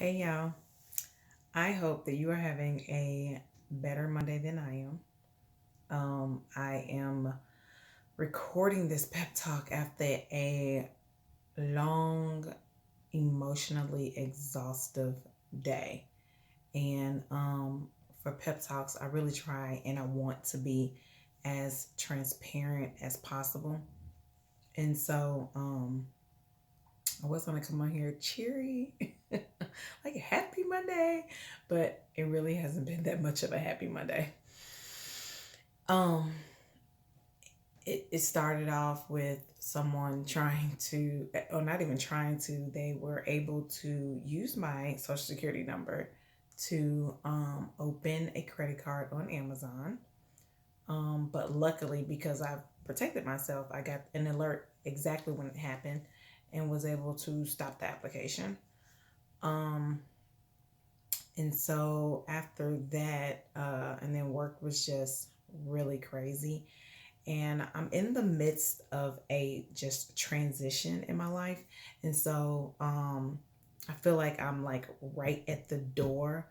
Hey y'all, I hope that you are having a better Monday than I am. I am recording this pep talk after a long, emotionally exhaustive day. And for pep talks, I really try and I want to be as transparent as possible. And so I was going to come on here cheery, like a happy Monday, but it really hasn't been that much of a happy Monday. Um, it started off with someone trying to, or not even trying to, they were able to use my social security number to open a credit card on Amazon. But luckily, because I've protected myself, I got an alert exactly when it happened and was able to stop the application. Um, and so after that, and then work was just really crazy. And I'm in the midst of a just transition in my life. And so I feel like I'm like right at the door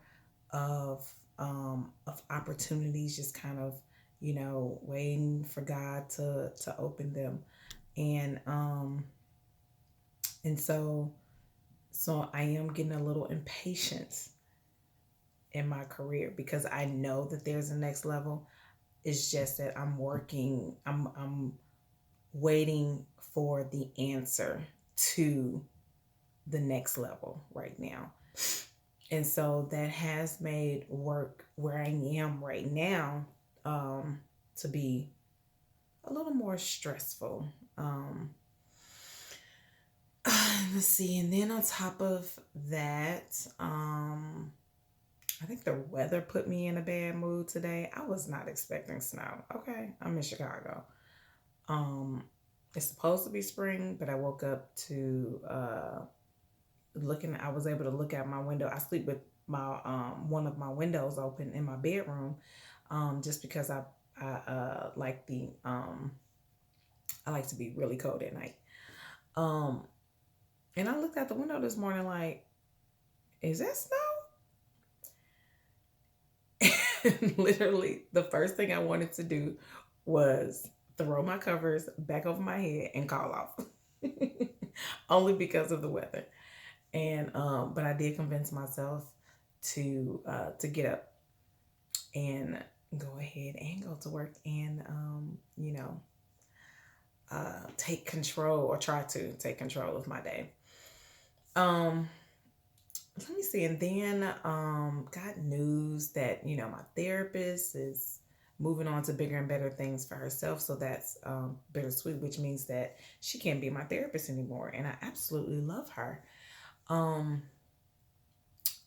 of opportunities, just kind of, waiting for God to open them. And and so I am getting a little impatient in my career because I know that there's a next level. It's just that I'm waiting for the answer to the next level right now. And so that has made work where I am right now to be a little more stressful. Um, let's see. And then on top of that, I think the weather put me in a bad mood today. I was not expecting snow. Okay, I'm in Chicago. Um, it's supposed to be spring, but I woke up to looking. I was able to look out my window. I sleep with my one of my windows open in my bedroom, just because I like the I like to be really cold at night. Um, and I looked out the window this morning like, is that snow? And literally, the first thing I wanted to do was throw my covers back over my head and call off, only because of the weather. And but I did convince myself to get up and go ahead and go to work and take control or try to take control of my day. Um, Let me see. And then got news that, my therapist is moving on to bigger and better things for herself. So that's bittersweet, which means that she can't be my therapist anymore. And I absolutely love her. Um,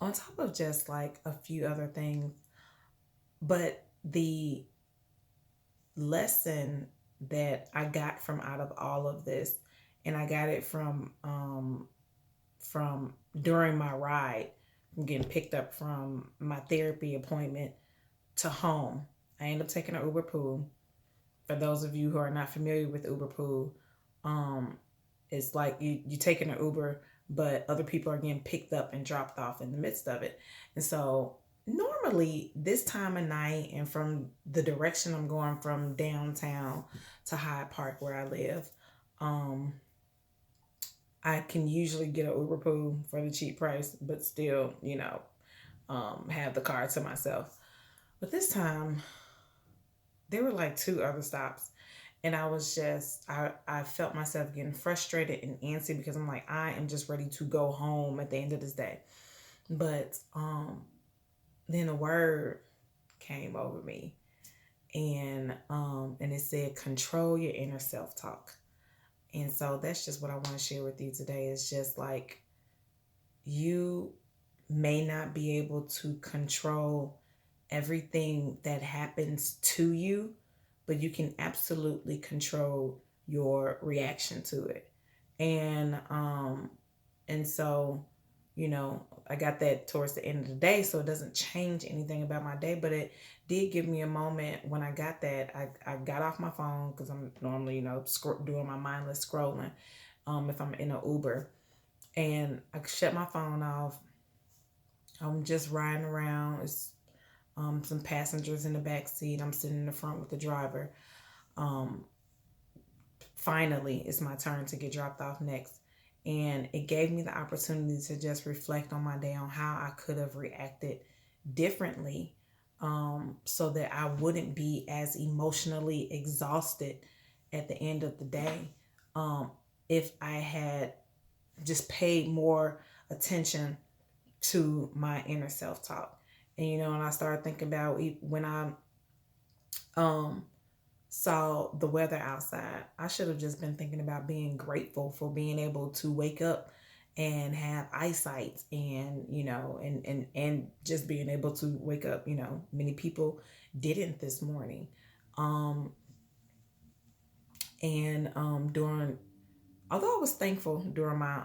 on top of just like a few other things, but the lesson that I got from out of all of this, and I got it from during my ride, from getting picked up from my therapy appointment to home. I ended up taking an Uber pool. For those of you who are not familiar with Uber pool, um, it's like you taking an Uber, but other people are getting picked up and dropped off in the midst of it. And so normally this time of night and from the direction I'm going from downtown to Hyde Park where I live, um, I can usually get an Uber pool for the cheap price, but still, have the car to myself. But this time, there were like two other stops. And I felt myself getting frustrated and antsy because I'm like, I am just ready to go home at the end of this day. But then a word came over me and it said, control your inner self talk. And so that's just what I want to share with you today. It's just like you may not be able to control everything that happens to you, but you can absolutely control your reaction to it. And so, I got that towards the end of the day, so it doesn't change anything about my day, but it did give me a moment when I got that. I got off my phone because I'm normally, doing my mindless scrolling if I'm in an Uber. And I shut my phone off I'm just riding around. It's some passengers in the back seat. I'm sitting in the front with the driver. Um, Finally, it's my turn to get dropped off next. And it gave me the opportunity to just reflect on my day, on how I could have reacted differently, so that I wouldn't be as emotionally exhausted at the end of the day, um, if I had just paid more attention to my inner self talk. And and I started thinking about when I um saw the weather outside, I should have just been thinking about being grateful for being able to wake up and have eyesight, and and just being able to wake up. Many people didn't this morning. um and during Although I was thankful during my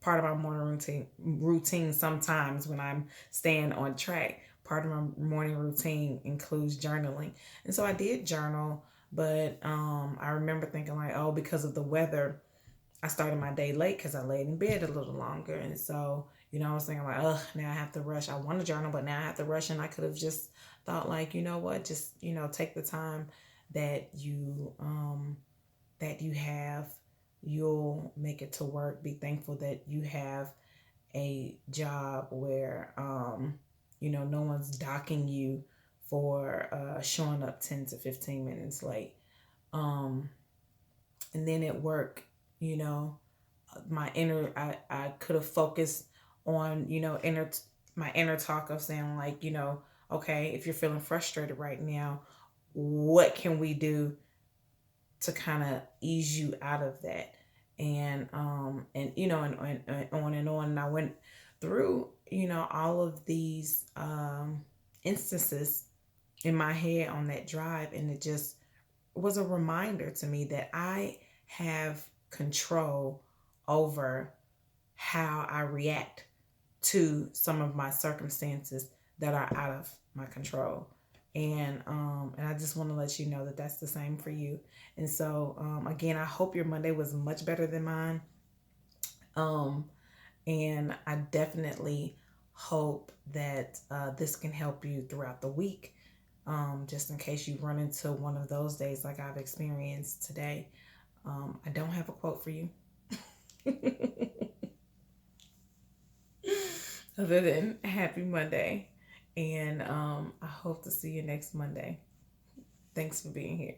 part of my morning routine, sometimes when I'm staying on track, part of my morning routine includes journaling. And so I did journal, but I remember thinking like, oh, because of the weather, I started my day late because I laid in bed a little longer. And so, I was thinking like, oh, now I have to rush. I want to journal, but now I have to rush. And I could have just thought like, you know what, just, take the time that you have. You'll make it to work. Be thankful that you have a job where no one's docking you for showing up 10 to 15 minutes late. um and then at work, you know my inner I could have focused on my inner talk of saying like, okay, if you're feeling frustrated right now, what can we do to kind of ease you out of that? And on and on. And I went through all of these instances in my head on that drive, and it just was a reminder to me that I have control over how I react to some of my circumstances that are out of my control. And I just want to let you know that that's the same for you. And so again, I hope your Monday was much better than mine. Um and I definitely hope that this can help you throughout the week, just in case you run into one of those days like I've experienced today. I don't have a quote for you. Other than happy Monday. And I hope to see you next Monday. Thanks for being here.